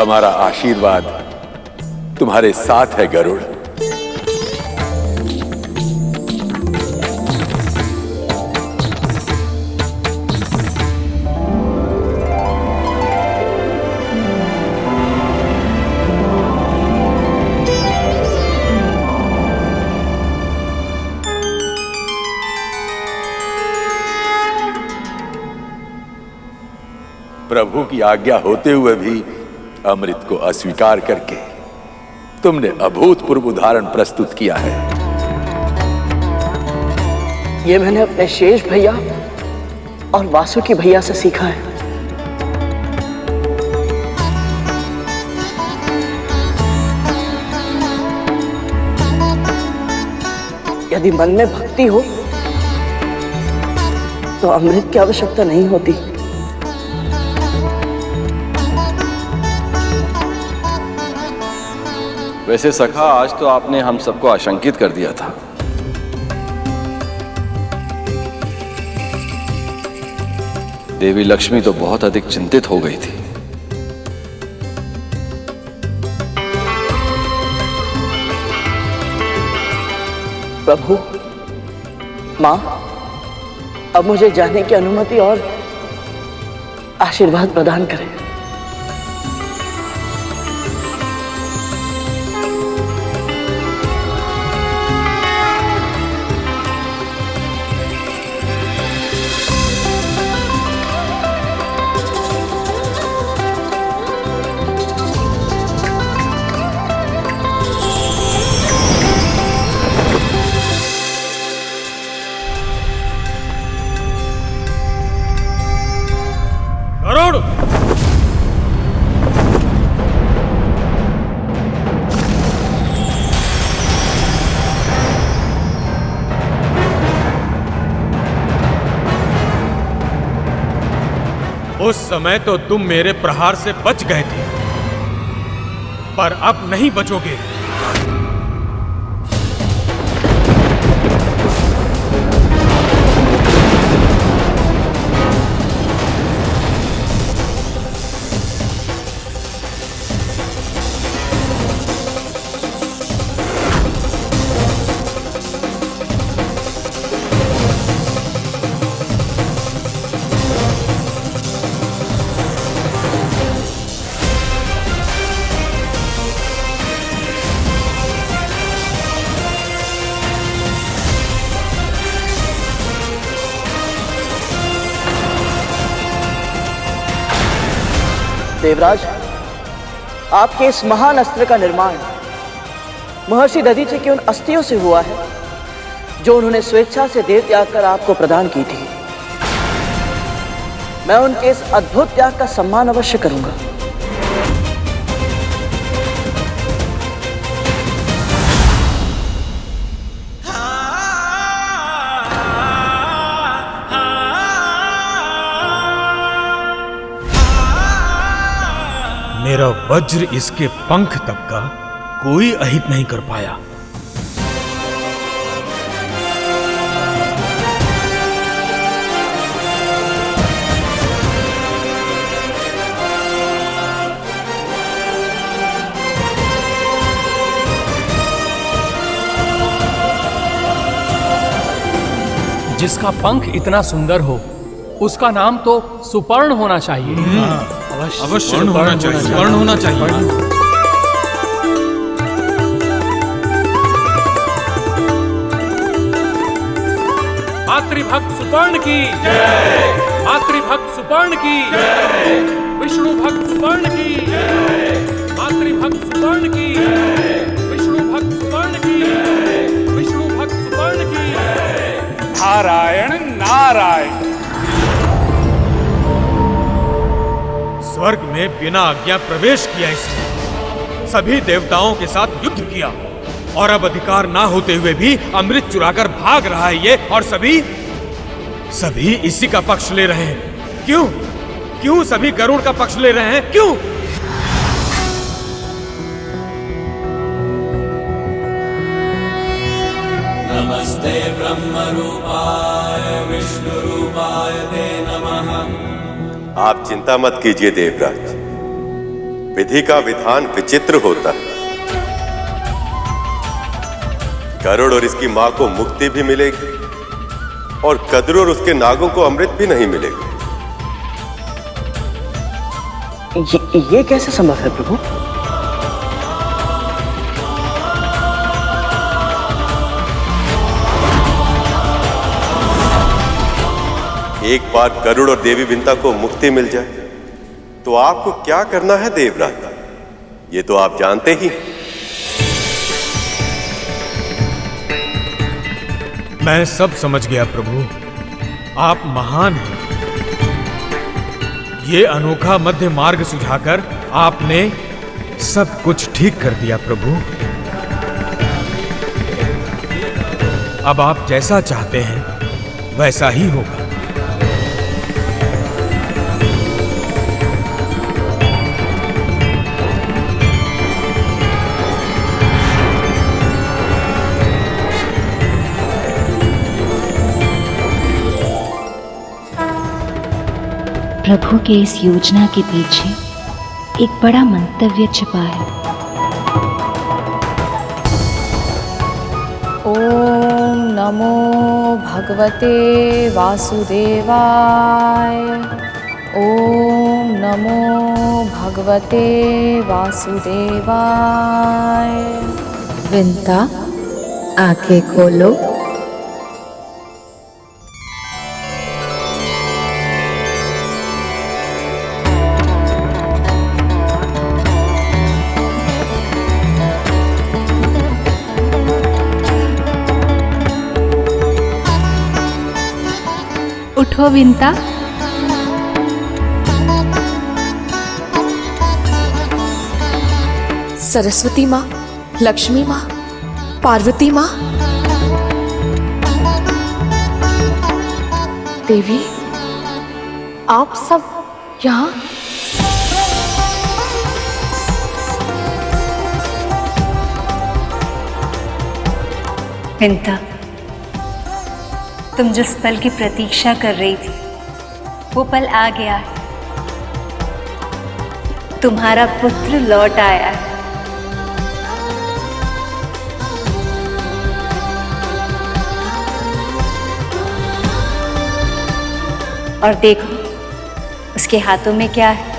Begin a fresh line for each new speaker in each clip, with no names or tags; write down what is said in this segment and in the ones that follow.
हमारा आशीर्वाद तुम्हारे साथ है गरुड़। प्रभु की आज्ञा होते हुए भी अमृत को अस्वीकार करके तुमने अभूतपूर्व उदाहरण प्रस्तुत किया है।
ये मैंने अपने शेष भैया और वासुकी भैया से सीखा है। यदि मन में भक्ति हो तो अमृत की आवश्यकता नहीं होती।
वैसे सखा, आज तो आपने हम सबको आशंकित कर दिया था। देवी लक्ष्मी तो बहुत अधिक चिंतित हो गई थी।
प्रभु, मां, अब मुझे जाने की अनुमति और आशीर्वाद प्रदान करें।
उस समय तो तुम मेरे प्रहार से बच गए थे, पर अब नहीं बचोगे।
देवराज, आपके इस महान अस्त्र का निर्माण महर्षि दधीचि की उन अस्थियों से हुआ है जो उन्होंने स्वेच्छा से देह त्याग कर आपको प्रदान की थी। मैं उनके इस अद्भुत त्याग का सम्मान अवश्य करूंगा।
मेरा वज्र इसके पंख तक का कोई अहित नहीं कर पाया।
जिसका पंख इतना सुंदर हो उसका नाम तो सुपर्ण होना चाहिए।
अवश्य स्वर्ण होना चाहिए, स्वर्ण होना चाहिए।
मातृभक्त सुपर्ण की जय, मातृभक्त सुपर्ण की जय, विष्णु भक्त सुपर्ण की जय, मातृभक्त सुपर्ण की जय, विष्णु भक्त सुपर्ण की जय, विष्णु भक्त सुपर्ण की जय।
नारायण नारायण।
स्वर्ग में बिना आज्ञा प्रवेश किया इसने, सभी देवताओं के साथ युद्ध किया और अब अधिकार ना होते हुए भी अमृत चुराकर भाग रहा है ये, और सभी इसी का पक्ष ले रहे हैं। क्यों सभी गरुड़ का पक्ष ले रहे हैं? क्यों?
नमस्ते ब्रह्म रूपाय विष्णु रूपाय ते नमः।
आप चिंता मत कीजिए देवराज,
विधि का विधान विचित्र होता है। गरुड़ और इसकी मां को मुक्ति भी मिलेगी और कद्रू और उसके नागों को अमृत भी नहीं मिलेगा।
ये कैसे संभव है प्रभु?
एक बार गरुड़ और देवी विंता को मुक्ति मिल जाए तो आपको क्या करना है देवराज, ये तो आप जानते ही।
मैं सब समझ गया प्रभु, आप महान हैं। ये अनोखा मध्य मार्ग सुझाकर आपने सब कुछ ठीक कर दिया प्रभु। अब आप जैसा चाहते हैं वैसा ही होगा।
प्रभु के इस योजना के पीछे एक बड़ा मंतव्य छिपा है।
ओम नमो भगवते वासुदेवाय। ओम नमो भगवते वासुदेवाय। विंता, आंखें खोलो।
उठो विंता।
सरस्वती माँ, लक्ष्मी माँ, पार्वती माँ, देवी, आप सब यहाँ?
विंता, तुम जिस पल की प्रतीक्षा कर रही थी वो पल आ गया है। तुम्हारा पुत्र लौट आया है। और देखो उसके हाथों में क्या है।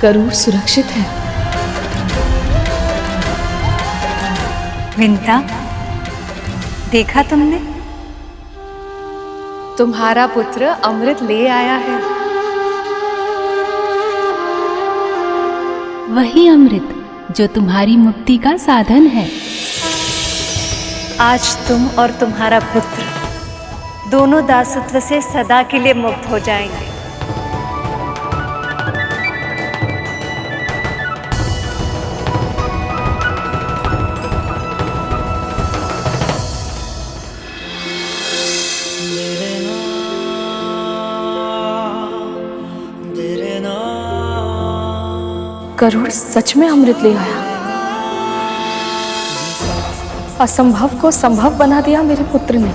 गरुड़ सुरक्षित है।
विंता, देखा तुमने?
तुम्हारा पुत्र अमृत ले आया है।
वही अमृत जो तुम्हारी मुक्ति का साधन है। आज तुम और तुम्हारा पुत्र दोनों दासत्व से सदा के लिए मुक्त हो जाएंगे।
गरुड़ सच में अमृत ले आया। असंभव को संभव बना दिया मेरे पुत्र ने।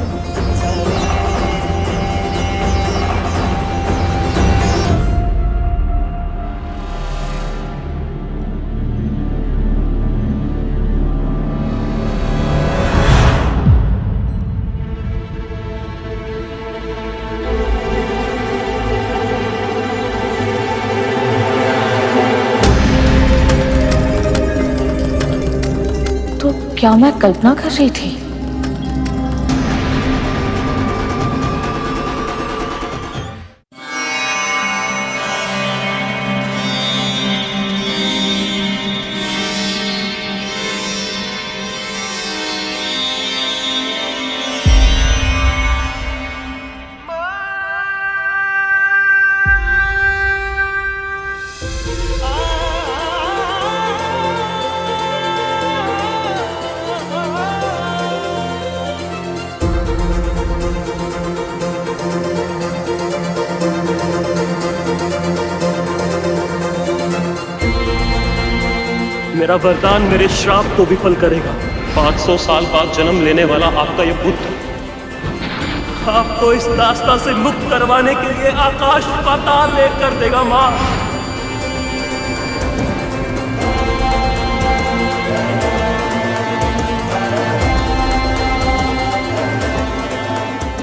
क्या मैं कल्पना कर रही थी?
मेरा वरदान मेरे श्राप को विफल करेगा। 500 साल बाद जन्म लेने वाला आपका ये पुत्र आपको इस दास्ता से मुक्त करवाने के लिए आकाश पाताल एक कर देगा। माँ,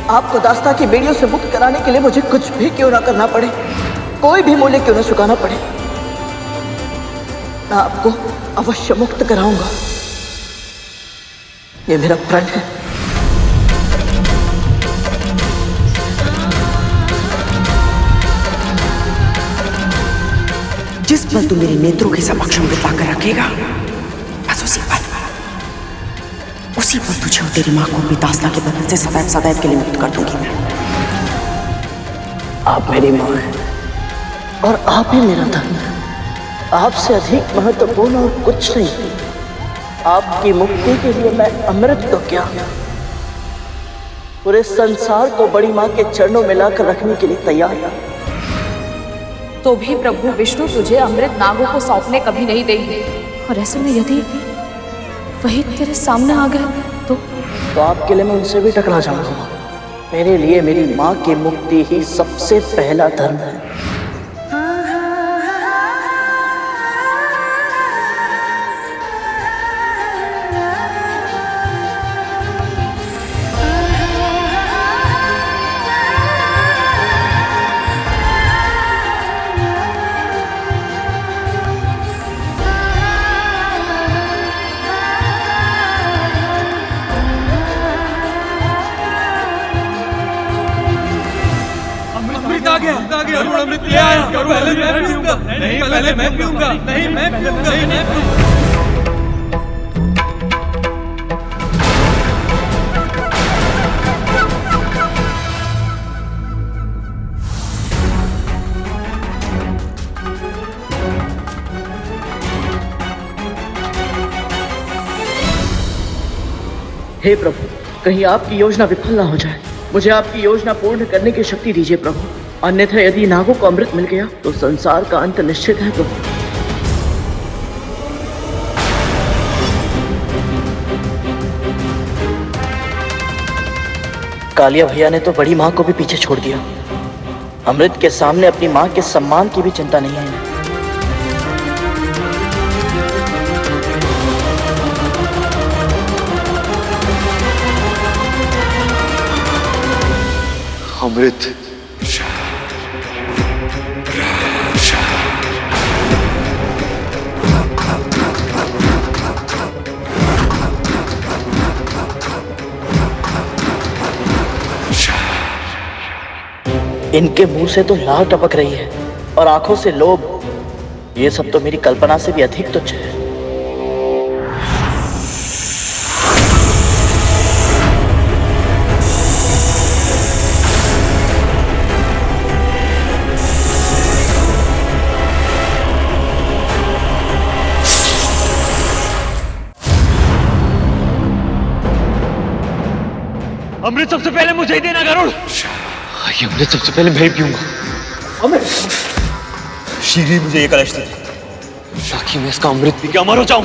आपको दास्ता की बेड़ियों से मुक्त कराने के लिए मुझे कुछ भी क्यों ना करना पड़े, कोई भी मूल्य क्यों ना चुकाना पड़े, मैं आपको अवश्य मुक्त कराऊंगा। ये मेरा प्रण है।
जिस पल तू मेरे नेत्रों के समक्ष अमृत लाकर रखेगा, बस उसी पल तुझे और तेरी मां को भी दास्ता के बंधन से सदैव सदैव के लिए मुक्त कर दूंगी मैं।
आप मेरी मां हैं और आप ही मेरा धन है। आपसे अधिक महत्वपूर्ण और कुछ नहीं। आपकी मुक्ति के लिए मैं अमृत तो क्या, पूरे संसार को बड़ी मां के चरणों में लाकर रखने के लिए तैयार है।
तो भी प्रभु विष्णु तुझे अमृत नागों को सौंपने कभी नहीं देंगे, और ऐसे में यदि वही तेरे सामने आ गए तो
आपके लिए मैं उनसे भी टकरा जाऊंगा। मेरे लिए मेरी मां की मुक्ति ही सबसे पहला धर्म है।
पहले मैं पीऊंगा। नहीं, मैं पीऊंगा।
हे प्रभु, कहीं आपकी योजना विफल ना हो जाए। मुझे आपकी योजना पूर्ण करने की शक्ति दीजिए प्रभु, अन्यथा यदि नागों को अमृत मिल गया तो संसार का अंत निश्चित है प्रभु। कालिया भैया ने तो बड़ी मां को भी पीछे छोड़ दिया। अमृत के सामने अपनी मां के सम्मान की भी चिंता नहीं है।
अमृत,
इनके मुंह से तो लाल टपक रही है और आंखों से लोभ। ये सब तो मेरी कल्पना से भी अधिक तुच्छ है।
अमृत सबसे पहले मुझे ही देना गरुड़।
ये अमृत सबसे पहले मैं ही पीऊंगा।
अमृत शीघ्र ही मुझे ये कलश दे
ताकि मैं इसका अमृत पी के अमर हो जाऊं।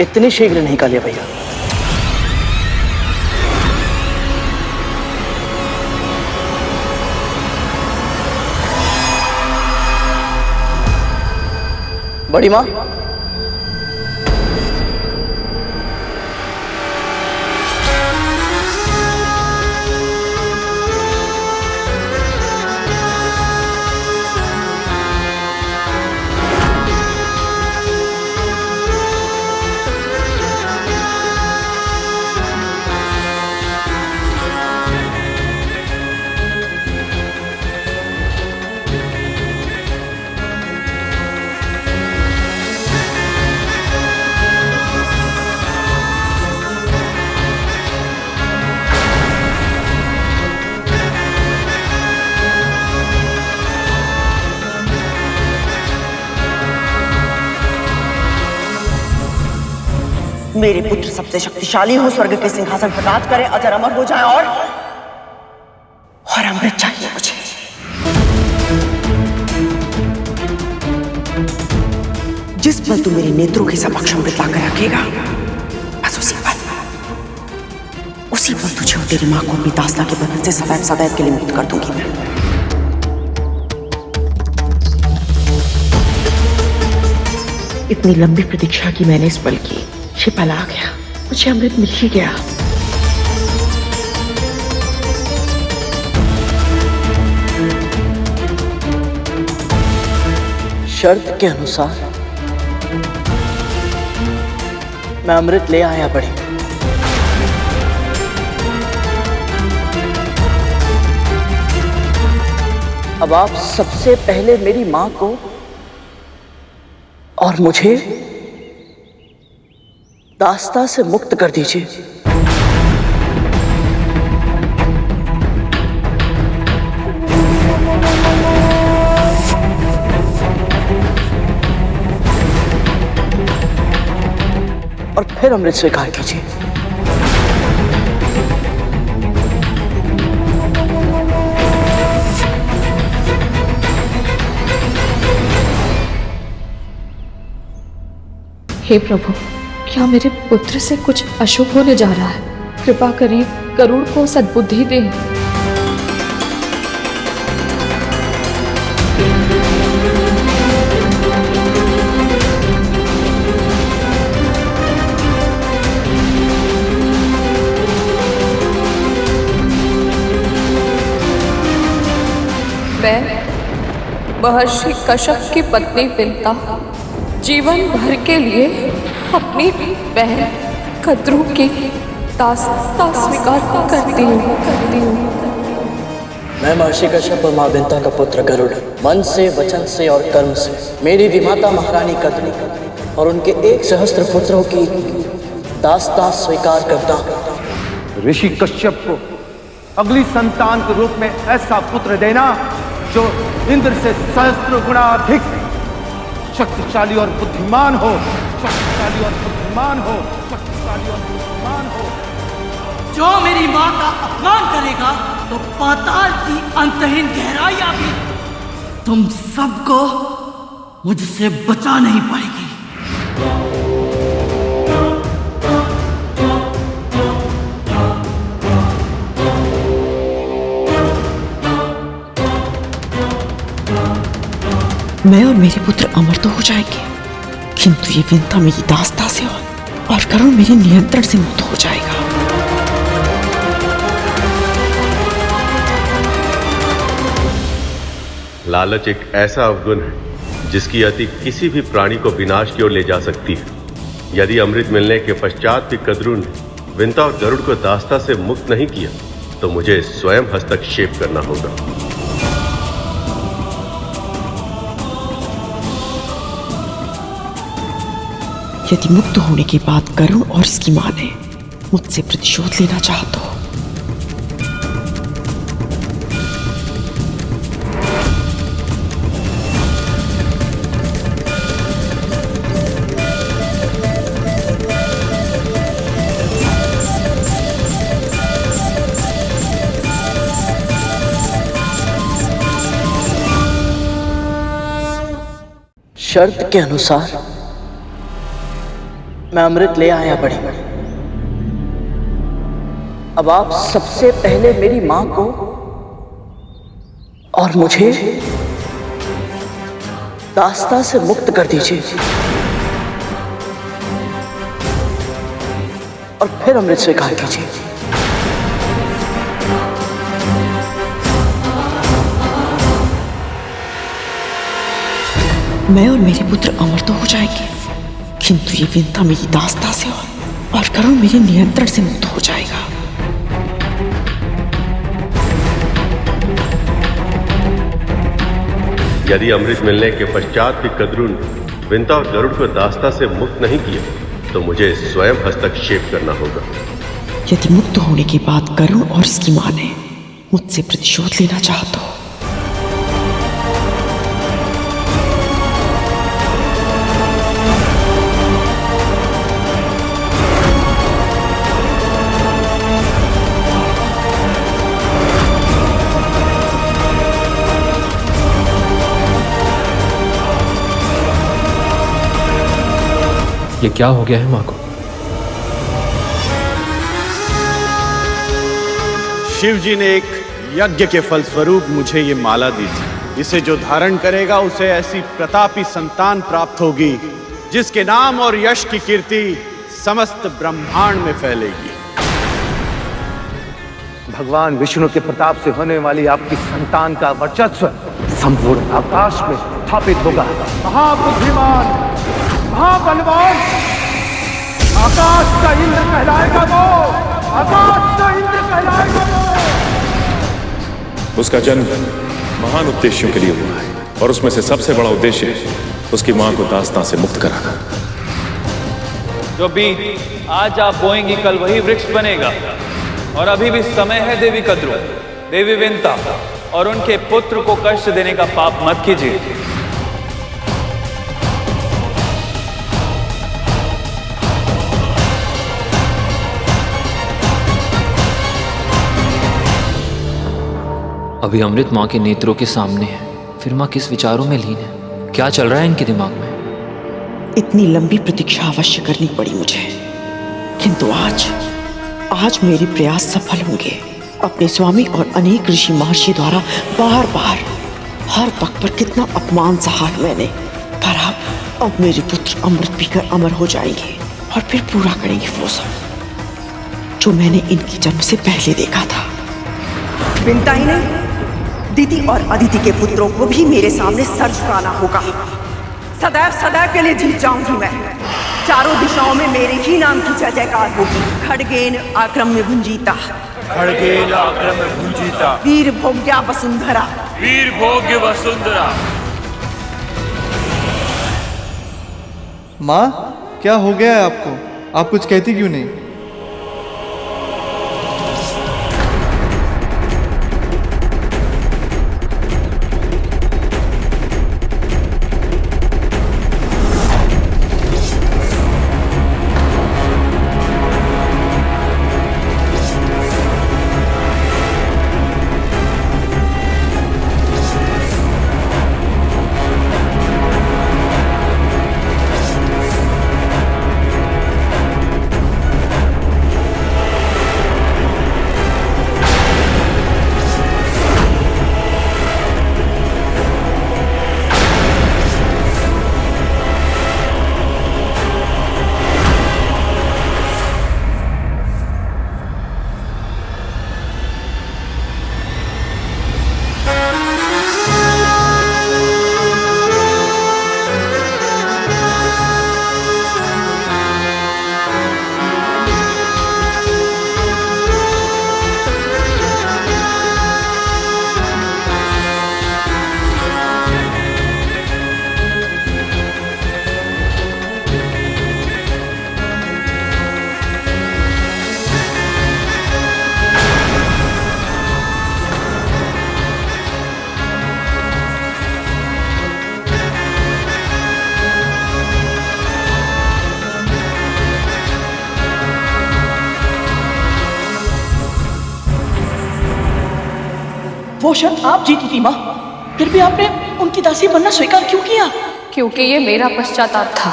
इतनी शीघ्र नहीं कालिया भैया। बड़ी मां,
मेरे पुत्र सबसे शक्तिशाली हो, स्वर्ग के सिंहासन पर राज करे, अजर अमर हो जाए और अमृत चाहिए मुझे। जिस पल तू मेरे नेत्रों के समक्ष अमृत लाकर रखेगा, बस उसी पल तुझे और तेरी मां को अपनी दास्ता के बंधन से सदैव सदैव के लिए मुक्त कर दूंगी मैं। इतनी लंबी प्रतीक्षा की मैंने इस पल की, ये पल आ गया, मुझे अमृत मिल ही गया।
शर्त के अनुसार मैं अमृत ले आया बड़ी। अब आप सबसे पहले मेरी मां को और मुझे दास्ता से मुक्त कर दीजिए। और फिर अमृत स्वीकार कीजिए।
हे प्रभु, क्या मेरे पुत्र से कुछ अशुभ होने जा रहा है? कृपा करें, गरुड़ को सद्बुद्धि दें। मैं महर्षि कश्यप की पत्नी विंता जीवन भर के लिए अपनी बहन कद्रू की दास्ता स्वीकार करती हूँ।
मैं महर्षि कश्यप और मां विंता का पुत्र गरुड़ मन से, वचन से और कर्म से मेरी विमाता महारानी कद्रू और उनके 1 सहस्त्र पुत्रों की दास्ता स्वीकार करता हूँ।
ऋषि कश्यप को अगली संतान के रूप में ऐसा पुत्र देना जो इंद्र से सहस्त्र गुना अधिक शक्तिशाली और बुद्धिमान हो, शक्तिशाली और बुद्धिमान हो, शक्तिशाली और बुद्धिमान हो।
जो मेरी मां का अपमान करेगा तो पाताल की अंतहीन गहराइयां भी तुम सबको मुझसे बचा नहीं पाएगी।
मैं और मेरे पुत्र अमर तो हो जाएंगे, किंतु ये विंता मेरी दास्ता से और गरुड़ मेरे नियंत्रण से मुक्त हो जाएगा।
लालच एक ऐसा अवगुण है जिसकी अति किसी भी प्राणी को विनाश की ओर ले जा सकती है। यदि अमृत मिलने के पश्चात भी कद्रू ने विंता और गरुड़ को दास्ता से मुक्त नहीं किया तो मुझे स्वयं हस्तक्षेप करना होगा।
यदि मुक्त होने के बाद गरुड़ और इसकी मां ने मुझसे प्रतिशोध लेना चाहा तो
शर्त के अनुसार मैं अमृत ले आया बड़ी। अब आप सबसे पहले मेरी मां को और मुझे दास्ता से मुक्त कर दीजिए और फिर अमृत स्वीकार कीजिए।
मैं और मेरे पुत्र अमर तो हो जाएंगे, किंतु ये विंता मेरी दास्ता से और गरुड़ मेरे नियंत्रण से मुक्त हो जाएगा।
यदि अमृत मिलने के पश्चात भी कद्रू ने विंता और गरुड़ को दास्ता से मुक्त नहीं किया तो मुझे स्वयं हस्तक्षेप करना होगा।
यदि मुक्त होने के बाद गरुड़ और इसकी मां ने मुझसे प्रतिशोध लेना चाहा तो
ये क्या हो गया है माँ को?
शिव जी ने एक यज्ञ के फलस्वरूप मुझे ये माला दी थी। इसे जो धारण करेगा उसे ऐसी प्रतापी संतान प्राप्त होगी जिसके नाम और यश की कीर्ति समस्त ब्रह्मांड में फैलेगी।
भगवान विष्णु के प्रताप से होने वाली आपकी संतान का वर्चस्व संपूर्ण आकाश में स्थापित होगा। महाबुद्धिमान, महाबलवान, आकाश का इंद्र कहलाएगा वो, आकाश का इंद्र कहलाएगा वो।
उसका जन्म महान उद्देश्यों के लिए हुआ है और उसमें से सबसे बड़ा उद्देश्य है उसकी मां को दास्तां से मुक्त कराना।
जो बीज आज आप बोएंगी कल वही वृक्ष बनेगा और अभी भी समय है देवी कद्रू, देवी विंता और उनके पुत्र को कष्ट देने का पाप मत कीजिए।
अभी अमृत माँ के नेत्रों के सामने है, फिर माँ किस विचारों में लीन है? क्या चल रहा है इनके दिमाग में?
इतनी लंबी प्रतीक्षा अवश्य करनी पड़ी मुझे, किंतु आज मेरे प्रयास सफल होंगे। अपने स्वामी और अनेक ऋषि महर्षि द्वारा बार बार हर पग पर कितना अपमान सहा मैंने, पर अब मेरे पुत्र अमृत पीकर अमर हो जाएंगे और फिर पूरा करेंगे वो सब जो मैंने इनकी जन्म से पहले देखा था।
विंता ही नहीं, दीति और अदिति के पुत्रों को भी मेरे सामने सर झुकाना होगा। सदैव सदैव के लिए जीत जाऊंगी मैं। चारों दिशाओं में मेरे ही नाम की जय जयकार होगी। खड़गेन आक्रम में भुंजीता,
खड़गेन आक्रम में भुंजीता,
वीर भोग्या वसुंधरा,
वीर भोग्य वसुंधरा।
माँ, क्या हो गया है आपको? आप कुछ कहती क्यों नहीं?
वो शर्त आप जीती थी माँ, फिर भी आपने उनकी दासी बनना स्वीकार क्यों किया?
क्योंकि ये मेरा पश्चाताप था।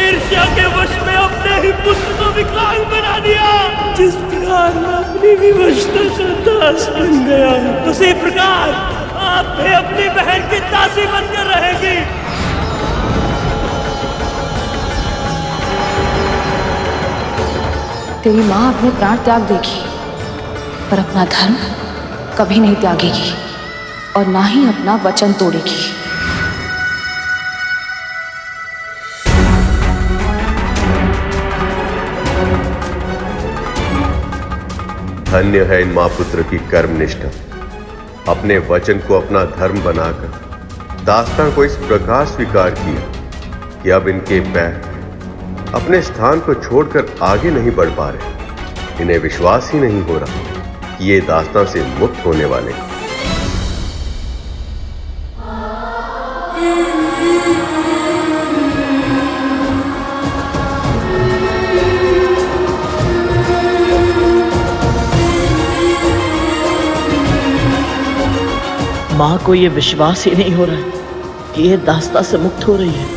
ईर्ष्या के वश में अपने ही पुत्र को विकलांग बना दिया। जिस प्रकार मैं अपनी विवशता का दास बन गया, उसी प्रकार आप भी अपनी बहन की दासी बनकर रहेगी।
तेरी माँ अपने प्राण त्याग देगी, पर अपना धर्म कभी नहीं त्यागेगी और ना ही अपना वचन तोड़ेगी।
धन्य है इन मां पुत्र की कर्मनिष्ठा। अपने वचन को अपना धर्म बनाकर दास्तां को इस प्रकार स्वीकार किया कि अब इनके पैर अपने स्थान को छोड़कर आगे नहीं बढ़ पा रहे। इन्हें विश्वास ही नहीं हो रहा कि ये दास्तां से मुक्त होने वाले।
माँ को ये विश्वास ही नहीं हो रहा है कि ये दास्तां से मुक्त हो रही है।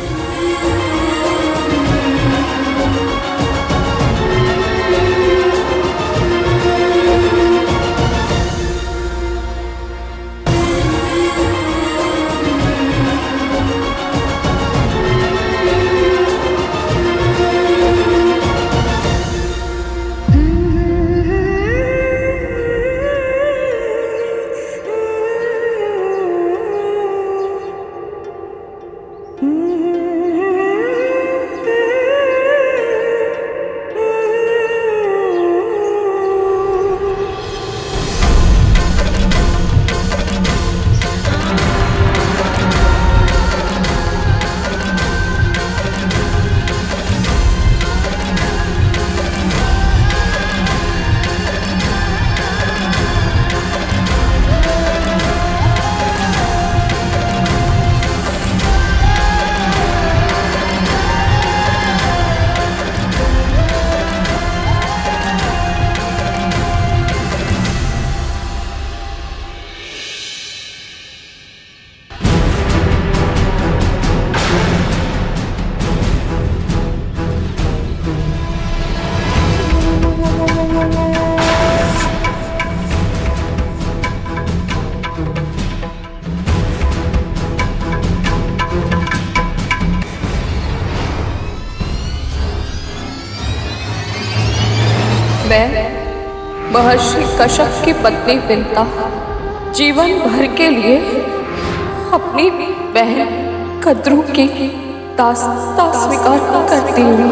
मैं महर्षि कश्यप की पत्नी विंता जीवन भर के लिए अपनी बहन कद्रू की दास्तां स्वीकार करती हूँ।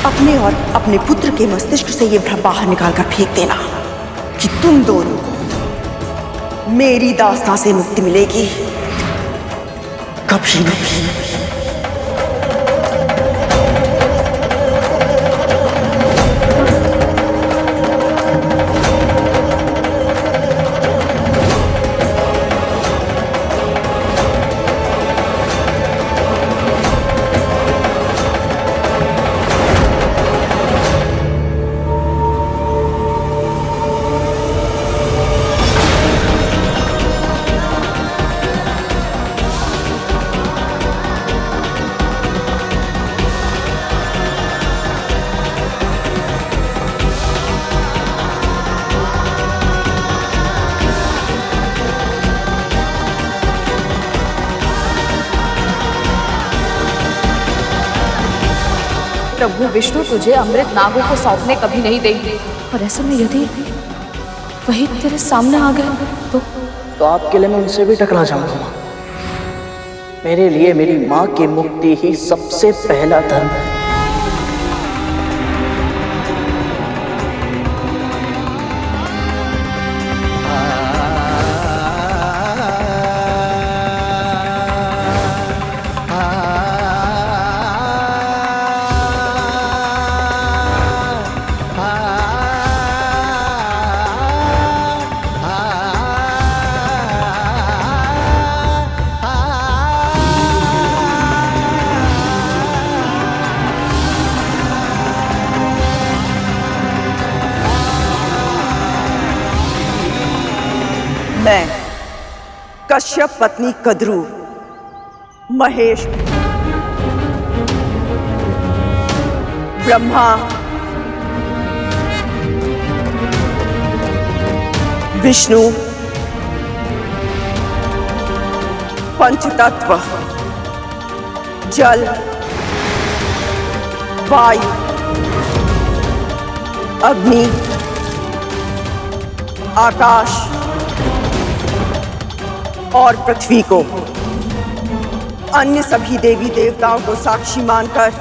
अपने और अपने पुत्र के मस्तिष्क से ये भ्रम बाहर निकालकर फेंक देना कि तुम दोनों को मेरी दास्तां से मुक्ति मिलेगी, कभी नहीं।
प्रभु विष्णु तुझे अमृत नागों को सौंपने कभी नहीं देंगे, और ऐसे में यदि वही तेरे सामने आ गए
तो आपके लिए मैं उनसे भी टकरा जाऊंगा। मेरे लिए मेरी माँ की मुक्ति ही सबसे पहला धर्म है।
मैं कश्यप पत्नी कद्रू महेश ब्रह्मा विष्णु पंचतत्व जल वायु अग्नि आकाश और पृथ्वी को अन्य सभी देवी देवताओं को साक्षी मानकर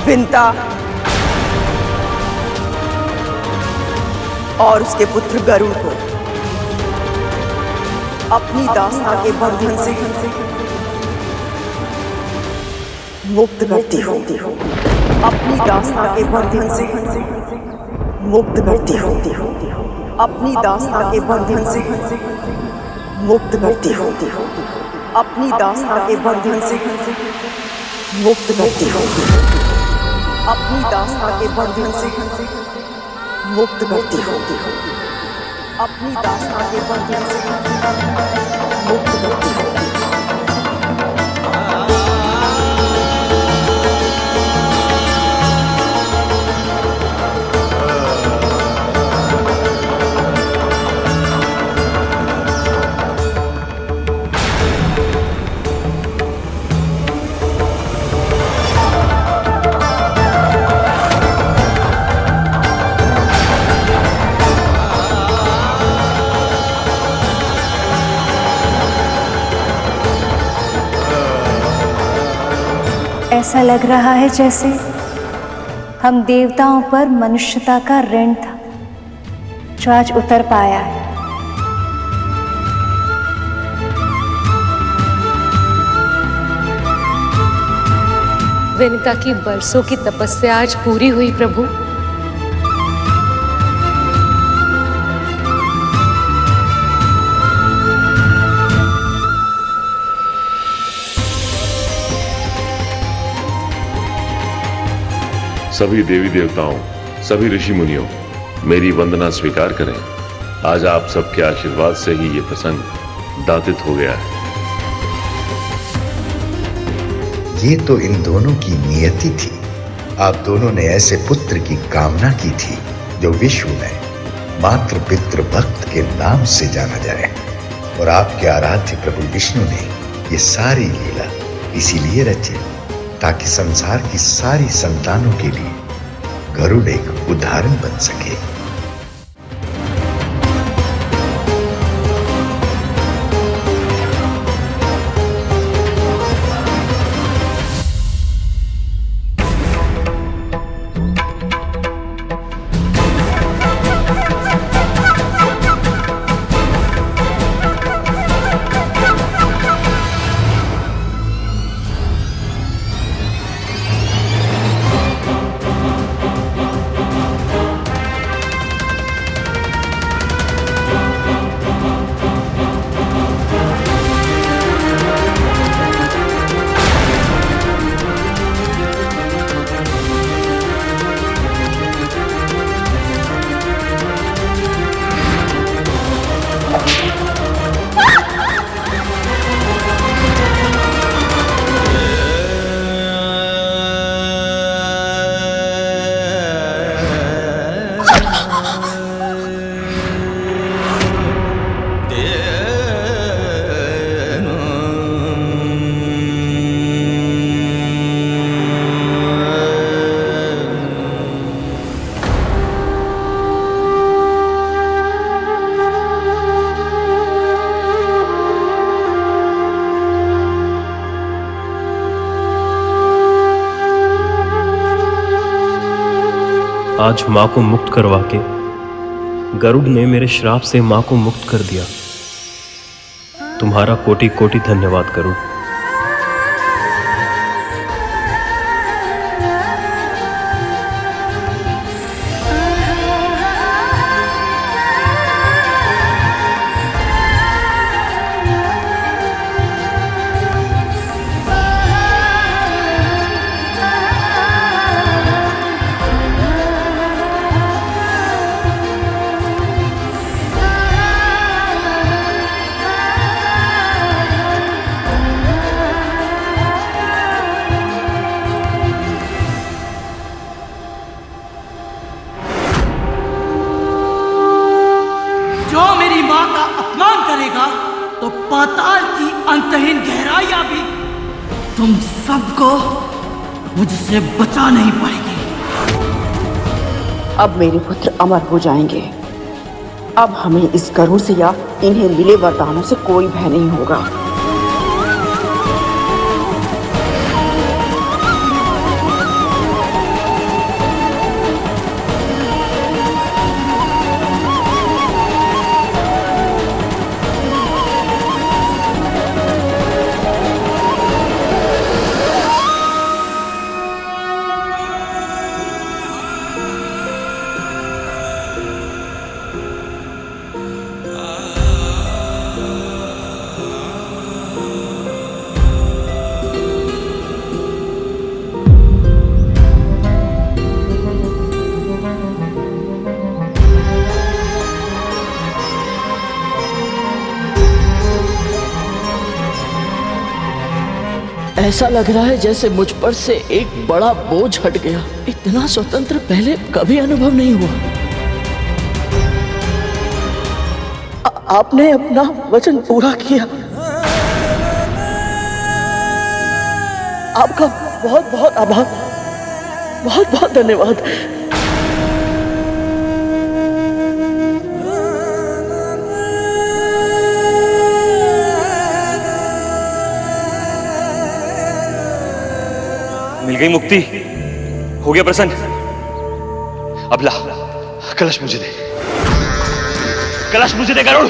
विंता और उसके पुत्र गरुड़ को अपनी दास्तां के बंधन से मुक्त करती हूँ, अपनी दास्तां के बंधन से मुक्त करती हूँ, अपनी दास्तां के बंधन से मुक्त करती हूँ, अपनी दास्तां के बंधन से मुक्त करती हूँ, अपनी दास्तां के बंधन से मुक्त करती हूँ, अपनी दास्तां के बंधन से मुक्त करती हूँ।
ऐसा लग रहा है जैसे हम देवताओं पर मनुष्यता का ऋण था जो आज उतर पाया है।
विनिता की बरसों की तपस्या आज पूरी हुई प्रभु।
सभी देवी देवताओं, सभी ऋषि मुनियों, मेरी वंदना स्वीकार करें। आज आप सबके आशीर्वाद से ही ये प्रसंग दातित हो गया है।
ये तो इन दोनों की नियति थी आप दोनों ने ऐसे पुत्र की कामना की थी जो विश्व में मात्र पितृ भक्त के नाम से जाना जाए, और आपके आराध्य प्रभु विष्णु ने ये सारी लीला इसीलिए रची ताकि संसार की सारी संतानों के लिए गरुड़ एक उदाहरण बन सके।
आज मां को मुक्त करवा के गरुड़ ने मेरे श्राप से मां को मुक्त कर दिया। तुम्हारा कोटि कोटि धन्यवाद गरुड़।
तो पाताल की अंतहीन गहराइयां भी तुम सबको मुझसे बचा नहीं पाएगी।
अब मेरे पुत्र अमर हो जाएंगे। अब हमें इस गरुड़ से या इन्हें मिले वरदानों से कोई भय नहीं होगा।
ऐसा लग रहा है जैसे मुझ पर से एक बड़ा बोझ हट गया। इतना स्वतंत्र पहले कभी अनुभव नहीं हुआ। आपने अपना वचन पूरा किया। आपका बहुत बहुत आभार, बहुत बहुत धन्यवाद।
मिल गई मुक्ति, हो गया प्रसन्न। अब ला कलश मुझे दे, कलश मुझे दे गरुड़।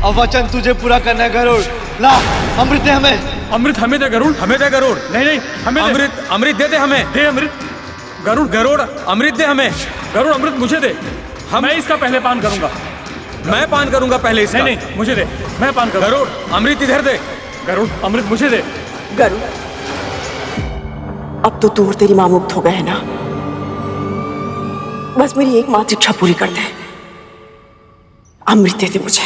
अब वचन तुझे पूरा करना है गरुड़। ला अमृत दे हमें।
अमृत हमें दे गरुड़, हमें दे गरुड़।
नहीं नहीं हमें
अमृत, अमृत दे दे हमें।
दे अमृत।
गरुड़ गरुड़ अमृत दे हमें।
गरुड़ अमृत मुझे दे, मैं इसका पहले पान करूंगा।
मैं पान करूंगा पहले इसका।
नहीं नहीं मुझे दे, मैं पान करूंगा।
गरुड़ अमृत इधर दे।
गरुड़ अमृत मुझे दे।
गरुड़ अब तो तू और तेरी मां मुक्त हो गए ना। बस मेरी एकमात्र इच्छा पूरी कर दे। अमृत दे दे मुझे।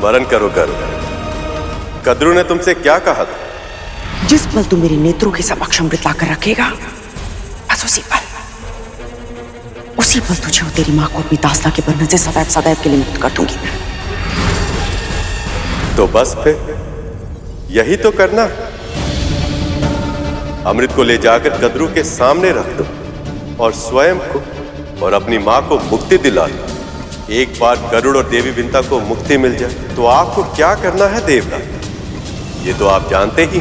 स्मरण करो गरुड़, कद्रू ने तुमसे क्या कहा था?
जिस पल तू मेरे नेत्रों के समक्ष अमृत लाकर रखेगा, बस उसी पल तुझे और तेरी मां को अपनी दास्ता के बंधन से सदैव सदैव के लिए मुक्त कर दूंगी मैं।
तो बस फिर यही तो करना है। अमृत को ले जाकर कद्रू के सामने रख दो और स्वयं को और अपनी मां को मुक्ति दिला दो। एक बार गरुड़ और देवी विंता को मुक्ति मिल जाए तो आपको क्या करना है देवराज, ये तो आप जानते ही।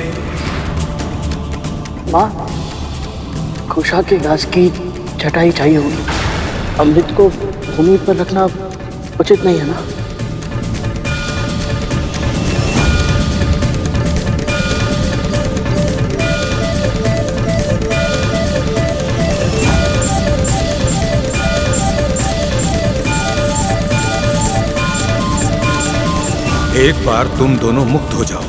मां, खुशा के घास की छटाई चाहिए होगी। अमृत को भूमि पर रखना उचित नहीं है ना?
एक बार तुम दोनों मुक्त हो जाओ,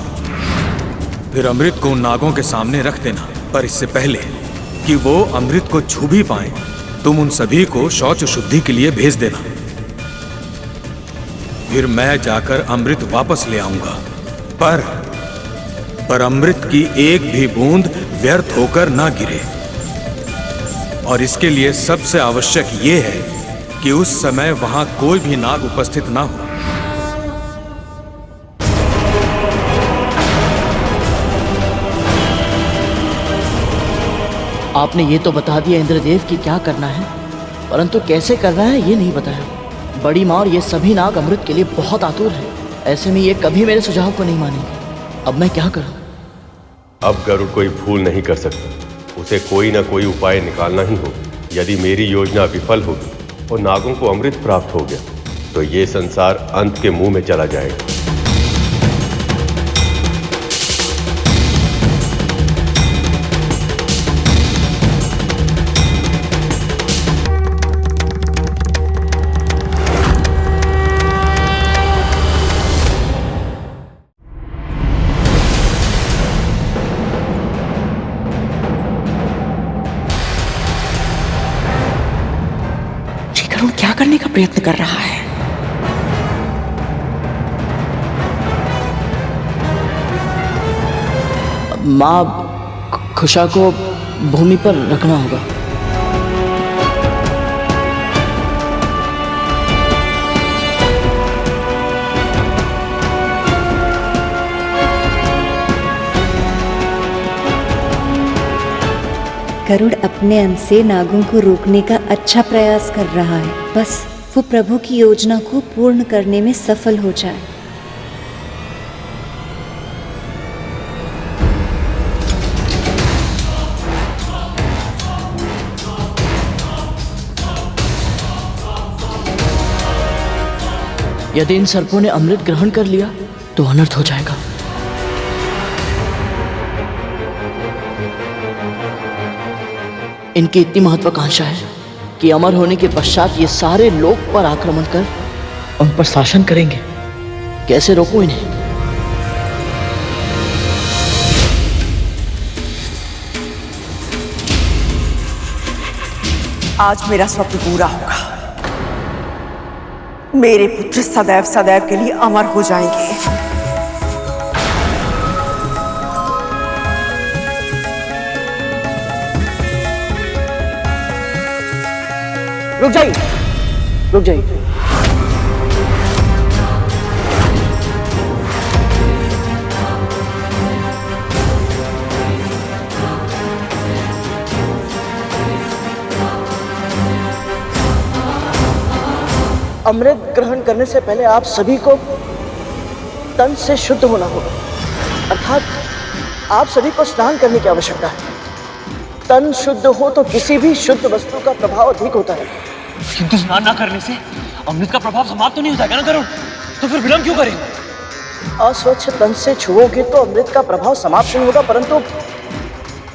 फिर अमृत को उन नागों के सामने रख देना। पर इससे पहले कि वो अमृत को छू भी पाएं, तुम उन सभी को शौच शुद्धि के लिए भेज देना। फिर मैं जाकर अमृत वापस ले आऊंगा, पर अमृत की एक भी बूंद व्यर्थ होकर ना गिरे। और इसके लिए सबसे आवश्यक ये है कि उस समय वहां कोई भी नाग उपस्थित ना हो।
आपने ये तो बता दिया इंद्रदेव कि क्या करना है, परंतु कैसे करना है ये नहीं बताया। बड़ी माँ और ये सभी नाग अमृत के लिए बहुत आतुर हैं। ऐसे में ये कभी मेरे सुझाव को नहीं मानेंगे। अब मैं क्या करूं?
अब गरुड़ कोई भूल नहीं कर सकता, उसे कोई ना कोई उपाय निकालना ही होगा। यदि मेरी योजना विफल होगी और नागों को अमृत प्राप्त हो गया तो ये संसार अंत के मुंह में चला जाएगा।
क्या करने का प्रयत्न कर रहा है?
मां, खुशा को भूमि पर रखना होगा।
गरुड़ अपने अंत से नागों को रोकने का अच्छा प्रयास कर रहा है। बस वो प्रभु की योजना को पूर्ण करने में सफल हो जाए।
यदि इन सर्पों ने अमृत ग्रहण कर लिया तो अनर्थ हो जाएगा। इनकी इतनी महत्वाकांक्षा है कि अमर होने के पश्चात ये सारे लोक पर आक्रमण कर उन पर शासन करेंगे। कैसे रोकूं इन्हें?
आज मेरा स्वप्न पूरा होगा। मेरे पुत्र सदैव सदैव के लिए अमर हो जाएंगे।
रुक जाइए, रुक जाइए। अमृत ग्रहण करने से पहले आप सभी को तन से शुद्ध होना होगा, अर्थात आप सभी को स्नान करने की आवश्यकता है। तन शुद्ध हो तो किसी भी शुद्ध वस्तु का प्रभाव अधिक होता है।
किंतु स्नान न करने से अमृत का प्रभाव समाप्त तो नहीं हो जाएगा ना गरुड़? तो फिर विलंब क्यों करें?
अस्वच्छ तन से छुओगे तो अमृत का प्रभाव समाप्त नहीं होगा, परंतु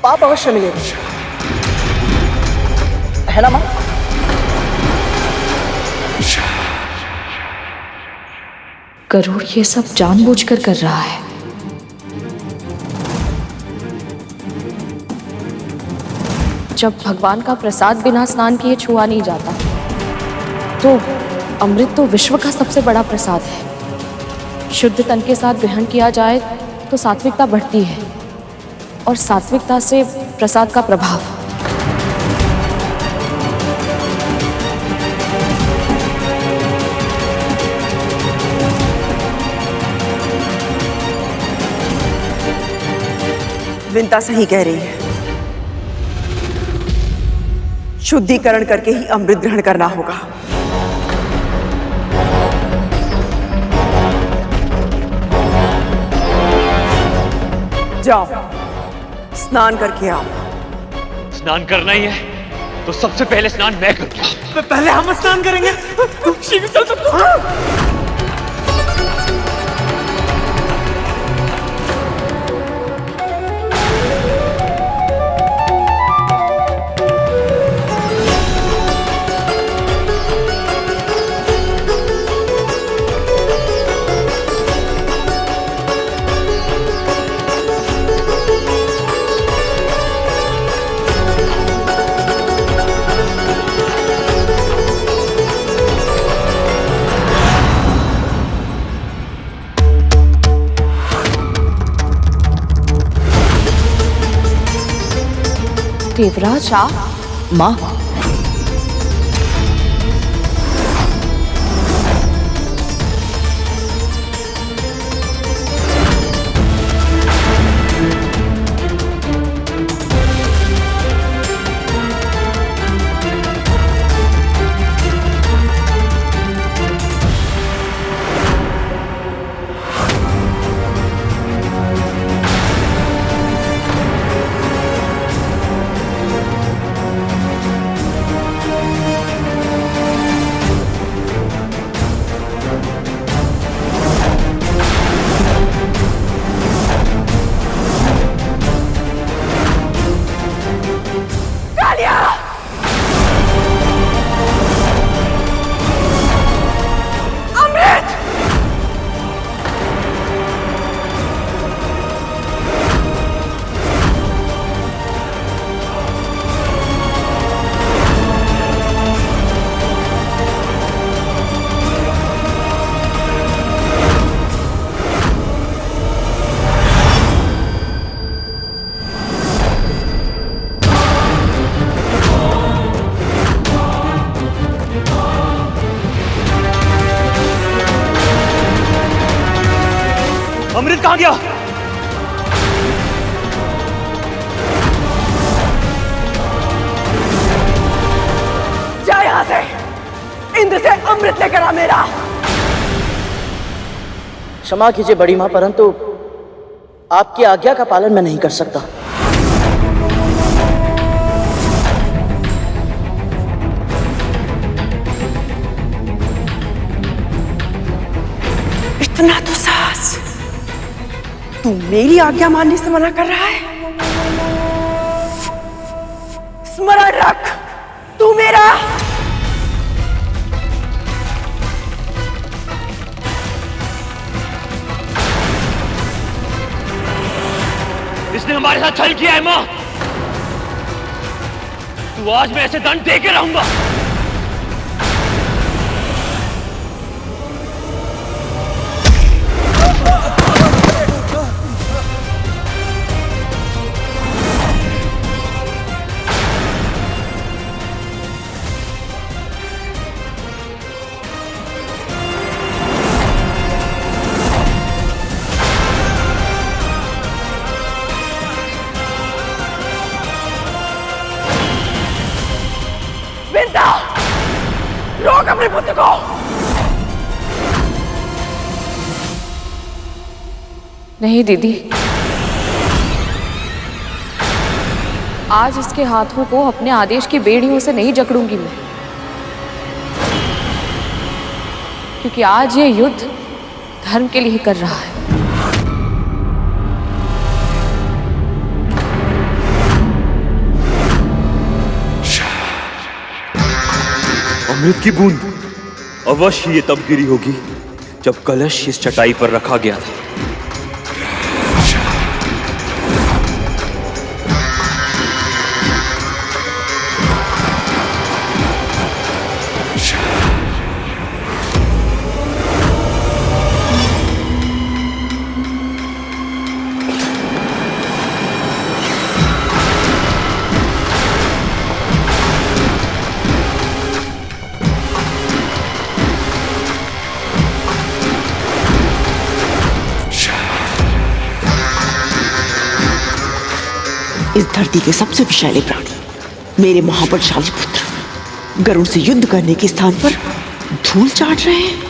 पाप अवश्य मिलेगा, है ना मां?
गरुड़ ये सब जानबूझकर कर रहा है। जब भगवान का प्रसाद बिना स्नान किए छुआ नहीं जाता, तो अमृत तो विश्व का सबसे बड़ा प्रसाद है। शुद्ध तन के साथ ग्रहण किया जाए तो सात्विकता बढ़ती है और सात्विकता से प्रसाद का प्रभाव।
विंता सही कह रही है। शुद्धिकरण करके ही अमृत ग्रहण करना होगा। जाओ, स्नान करके आओ।
स्नान करना ही है तो सबसे पहले स्नान मैं करूंगा।
पहले हम स्नान करेंगे। शीघ्र चल सकते।
देवराज,
माँ,
अमृत कहां गया?
जा यहां से, इंद्र से अमृत लेकर आ मेरा।
क्षमा कीजिए बड़ी माँ, परंतु आपकी आज्ञा का पालन मैं नहीं कर सकता।
इतना तो साहस, तू मेरी आज्ञा मानने से मना कर रहा है? स्मरण रख, तू मेरा
इसने हमारे साथ छल किया है मां। तू आज मैं ऐसे दंड दे के रहूंगा।
रोक अपने पुत्र को।
नहीं दीदी, आज इसके हाथों को अपने आदेश की बेड़ियों से नहीं जकड़ूंगी मैं, क्योंकि आज ये युद्ध धर्म के लिए कर रहा है।
अमृत की बूंद अवश्य ये तब गिरी होगी जब कलश इस चटाई पर रखा गया था।
इस धरती के सबसे विषैले प्राणी मेरे महाबलशाली पुत्र गरुड़ से युद्ध करने के स्थान पर धूल चाट रहे हैं।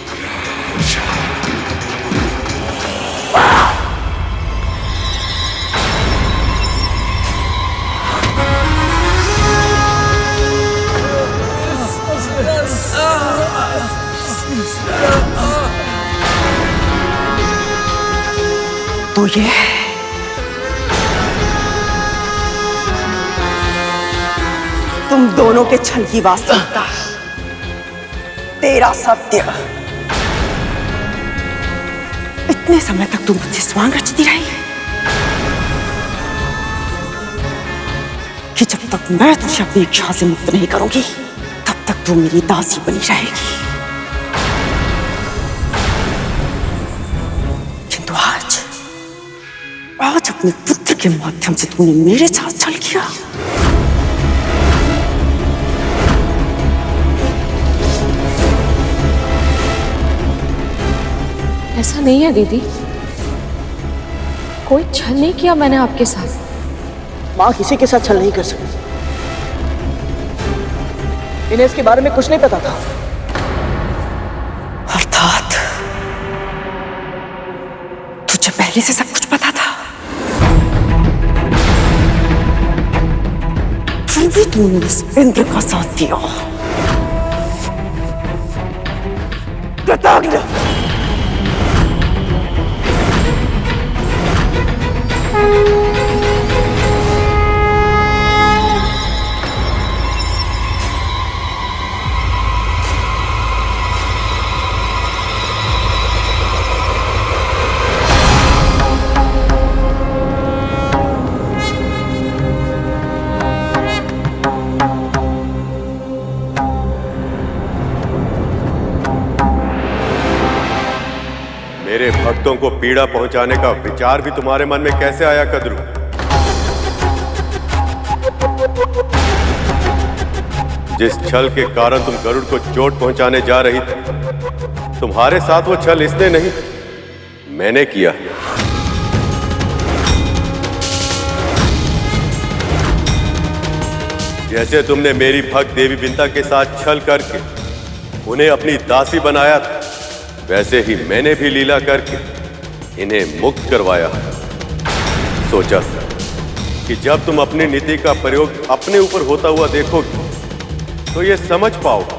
तो ये तुम दोनों के छल की वास्तविकता, तेरा सत्य। इतने समय तक तुम मुझसे स्वांग रचती रही कि जब तक मैं तुझे अपनी इच्छा से मुक्त नहीं करूंगी तब तक तू मेरी दासी बनी रहेगी। किंतु आज अपने पुत्र के माध्यम से तूने मेरे साथ छल किया।
ऐसा नहीं है दीदी, कोई छल नहीं किया मैंने आपके साथ।
माँ किसी के साथ छल नहीं कर सकती। इन्हें इसके बारे में कुछ नहीं पता था।
अर्थात तुझे पहले से सब कुछ पता था। फिर भी तूने उस इंद्र का साथ दिया। कृतज्ञ।
मेरे भक्तों को पीड़ा पहुंचाने का विचार भी तुम्हारे मन में कैसे आया कद्रू? जिस छल के कारण तुम गरुड़ को चोट पहुंचाने जा रही थी, तुम्हारे साथ वो छल इसने नहीं, मैंने किया। जैसे तुमने मेरी भक्त देवी विंता के साथ छल करके उन्हें अपनी दासी बनाया था, वैसे ही मैंने भी लीला करके इन्हें मुक्त करवाया। सोचा कि जब तुम अपनी नीति का प्रयोग अपने ऊपर होता हुआ देखोगे तो ये समझ पाओगे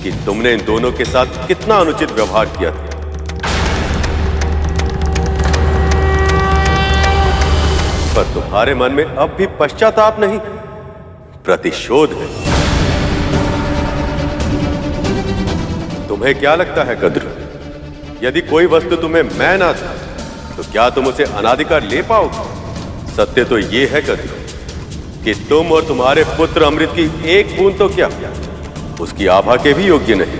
कि तुमने इन दोनों के साथ कितना अनुचित व्यवहार किया था। पर तुम्हारे मन में अब भी पश्चाताप नहीं, प्रतिशोध है। तुम्हें क्या लगता है कद्रू, यदि कोई वस्तु तुम्हें मैं ना था तो क्या तुम उसे अनाधिकार ले पाओगे? सत्य तो ये है कद्रू कि तुम और तुम्हारे पुत्र अमृत की एक बूंद तो क्या उसकी आभा के भी योग्य नहीं।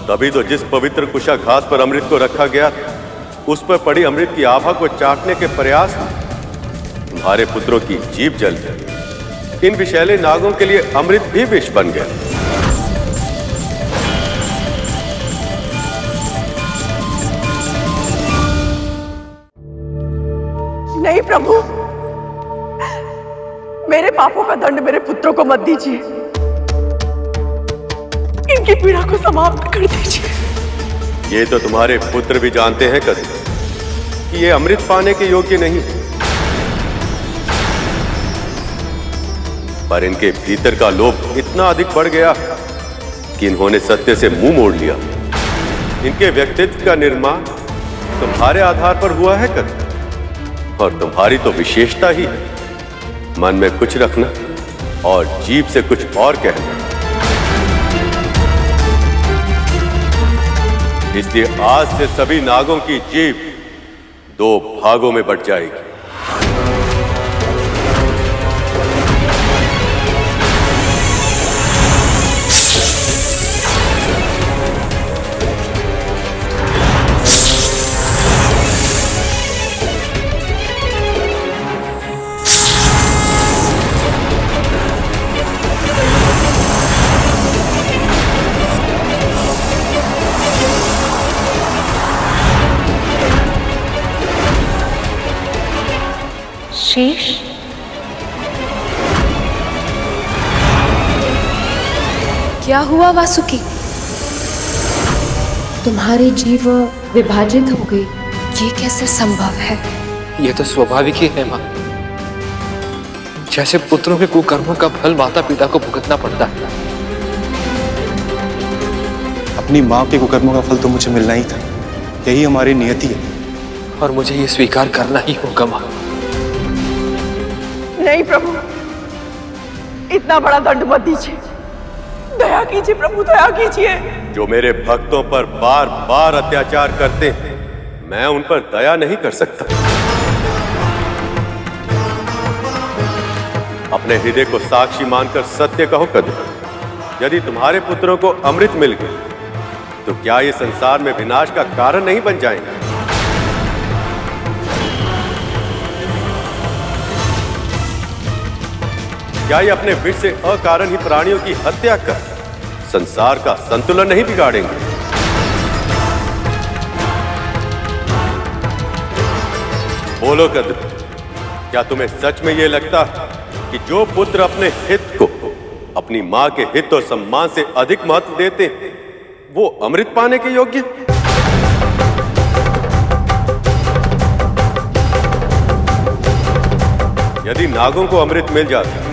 तभी तो जिस पवित्र कुशाघात पर अमृत को रखा गया था, उस पर पड़ी अमृत की आभा को चाटने के प्रयास में तुम्हारे पुत्रों की जीभ जल गई। इन विषैले नागों के लिए अमृत भी विष बन गया।
नहीं प्रभु, मेरे पापों का दंड मेरे पुत्रों को मत दीजिए। इनकी पीड़ा को समाप्त कर दीजिए।
ये तो तुम्हारे पुत्र भी जानते हैं कद्रू कि ये अमृत पाने के योग्य नहीं, पर इनके भीतर का लोभ इतना अधिक बढ़ गया कि इन्होंने सत्य से मुंह मोड़ लिया। इनके व्यक्तित्व का निर्माण तुम्हारे आधार पर हुआ है कद्रू, और तुम्हारी तो विशेषता ही है मन में कुछ रखना और जीभ से कुछ और कहना। इसलिए आज से सभी नागों की जीभ 2 भागों में बट जाएगी।
शेष,
क्या हुआ वासुकी?
तुम्हारी जीव विभाजित हो गई।
ये कैसे संभव है?
यह तो स्वाभाविक ही है माँ। जैसे पुत्रों के कुकर्मों का फल माता पिता को भुगतना पड़ता है।
अपनी माँ के कुकर्मों का फल तो मुझे मिलना ही था। यही हमारी नियति है
और मुझे ये स्वीकार करना ही होगा माँ।
नहीं प्रभु, इतना बड़ा दंड मत दीजिए। दया कीजिए प्रभु, दया कीजिए।
जो मेरे भक्तों पर बार बार अत्याचार करते हैं, मैं उन पर दया नहीं कर सकता। अपने हृदय को साक्षी मानकर सत्य कहो कद्रू। यदि तुम्हारे पुत्रों को अमृत मिल गया तो क्या ये संसार में विनाश का कारण नहीं बन जाएंगे? क्या ये अपने विष से अकारण ही प्राणियों की हत्या कर संसार का संतुलन नहीं बिगाड़ेंगे? बोलो कद्रू, क्या तुम्हें सच में यह लगता कि जो पुत्र अपने हित को अपनी मां के हित और सम्मान से अधिक महत्व देते हैं, वो अमृत पाने के योग्य? यदि नागों को अमृत मिल जाता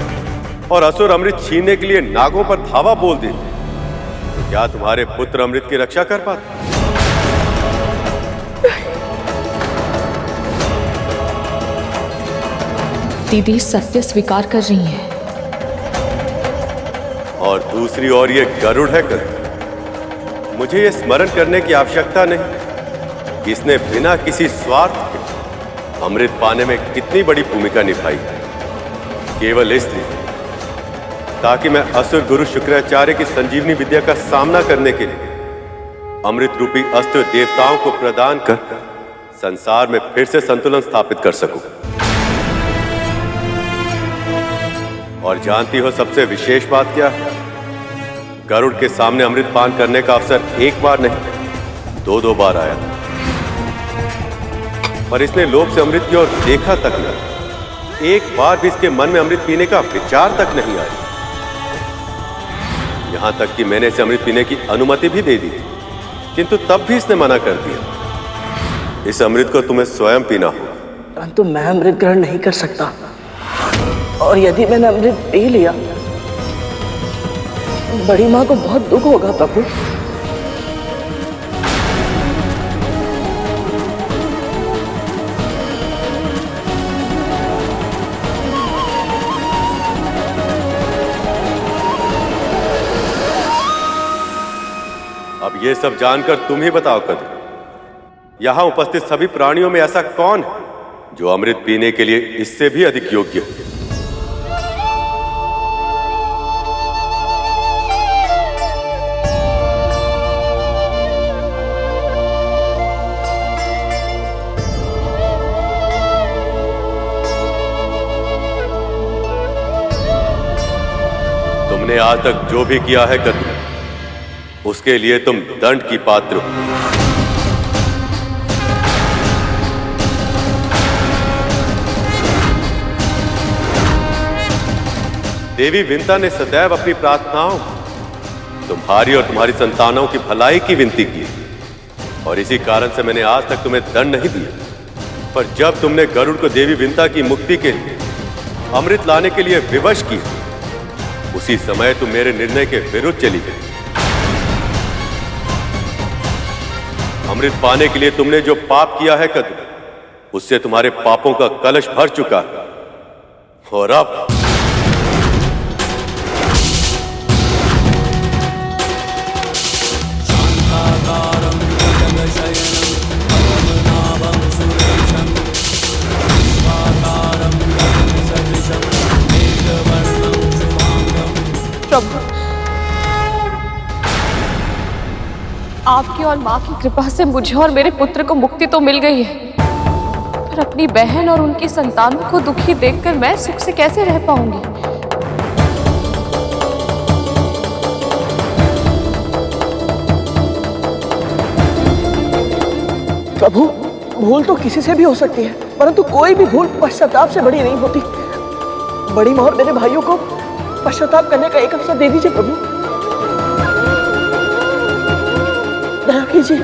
और असुर अमृत छीनने के लिए नागों पर धावा बोल देते, तो क्या तुम्हारे पुत्र अमृत की रक्षा कर पाते?
दीदी सत्य स्वीकार कर रही है।
और दूसरी ओर ये गरुड़ है कद्रू। मुझे ये स्मरण करने की आवश्यकता नहीं कि इसने बिना किसी स्वार्थ के अमृत पाने में कितनी बड़ी भूमिका निभाई, केवल इसलिए ताकि मैं असुर गुरु शुक्राचार्य की संजीवनी विद्या का सामना करने के लिए अमृत रूपी अस्त्र देवताओं को प्रदान कर संसार में फिर से संतुलन स्थापित कर सकूं। और जानती हो सबसे विशेष बात क्या है? गरुड़ के सामने अमृत पान करने का अवसर एक बार नहीं, दो बार आया, पर इसने लोभ से अमृत की ओर देखा तक नहीं। एक बार भी इसके मन में अमृत पीने का विचार तक नहीं आया। यहां तक कि मैंने इसे अमृत पीने की अनुमति भी दे दी, किंतु तब भी इसने मना कर दिया। इस अमृत को तुम्हें स्वयं पीना होगा।
परंतु मैं अमृत ग्रहण नहीं कर सकता, और यदि मैंने अमृत पी लिया, बड़ी मां को बहुत दुख होगा प्रभु।
अब ये सब जानकर तुम ही बताओ कद्रू, यहां उपस्थित सभी प्राणियों में ऐसा कौन है जो अमृत पीने के लिए इससे भी अधिक योग्य है? तुमने आज तक जो भी किया है कद्रू, उसके लिए तुम दंड की पात्र हो। देवी विंता ने सदैव अपनी प्रार्थनाओं तुम्हारी और तुम्हारी संतानों की भलाई की विनती की, और इसी कारण से मैंने आज तक तुम्हें दंड नहीं दिया। पर जब तुमने गरुड़ को देवी विंता की मुक्ति के लिए अमृत लाने के लिए विवश किया, उसी समय तुम मेरे निर्णय के विरुद्ध चली गई। अमृत पाने के लिए तुमने जो पाप किया है कद्रू, उससे तुम्हारे पापों का कलश भर चुका है। और अब
प्रभु, आपकी और माँ की कृपा से मुझे और मेरे पुत्र को मुक्ति तो मिल गई है, पर अपनी बहन और उनकी संतानों को दुखी देखकर मैं सुख से कैसे रह पाऊंगी?
प्रभु, भूल तो किसी से भी हो सकती है, परंतु कोई भी भूल पश्चाताप से बड़ी नहीं होती। बड़ी मोहर मेरे भाइयों को पश्चाताप करने का एक अवसर दे दीजिए प्रभु, दया कीजिए।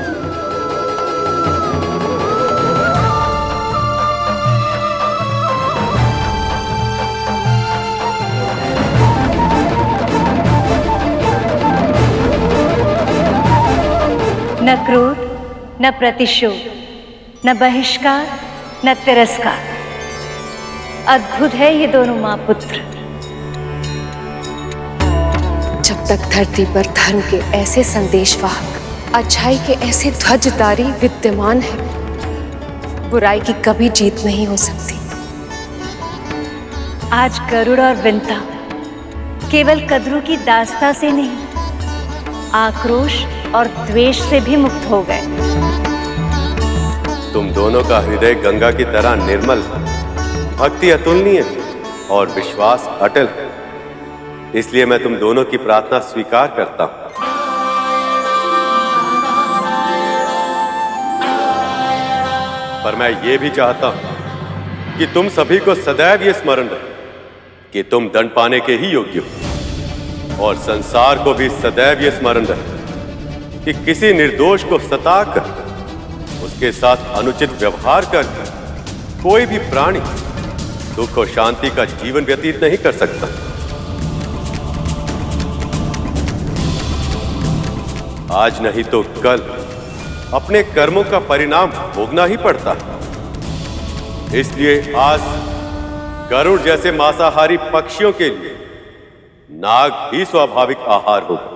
न क्रोध, न प्रतिशोध, न बहिष्कार, न तिरस्कार। अद्भुत है ये दोनों मां पुत्र।
जब तक धरती पर धर्म के ऐसे संदेशवाहक, अच्छाई के ऐसे ध्वजधारी विद्यमान है, बुराई की कभी जीत नहीं हो सकती।
आज गरुड़ और विंता केवल कद्रू की दास्ता से नहीं, आक्रोश और द्वेष से भी मुक्त हो गए।
तुम दोनों का हृदय गंगा की तरह निर्मल, भक्ति अतुलनीय और विश्वास अटल है। इसलिए मैं तुम दोनों की प्रार्थना स्वीकार करता हूं। पर मैं ये भी चाहता हूं कि तुम सभी को सदैव ये स्मरण रहे कि तुम दंड पाने के ही योग्य हो, और संसार को भी सदैव ये स्मरण रहे कि किसी निर्दोष को सताकर, उसके साथ अनुचित व्यवहार कर कोई भी प्राणी सुख और शांति का जीवन व्यतीत नहीं कर सकता। आज नहीं तो कल अपने कर्मों का परिणाम भोगना ही पड़ता है। इसलिए आज गरुड़ जैसे मांसाहारी पक्षियों के लिए नाग ही स्वाभाविक आहार होगा।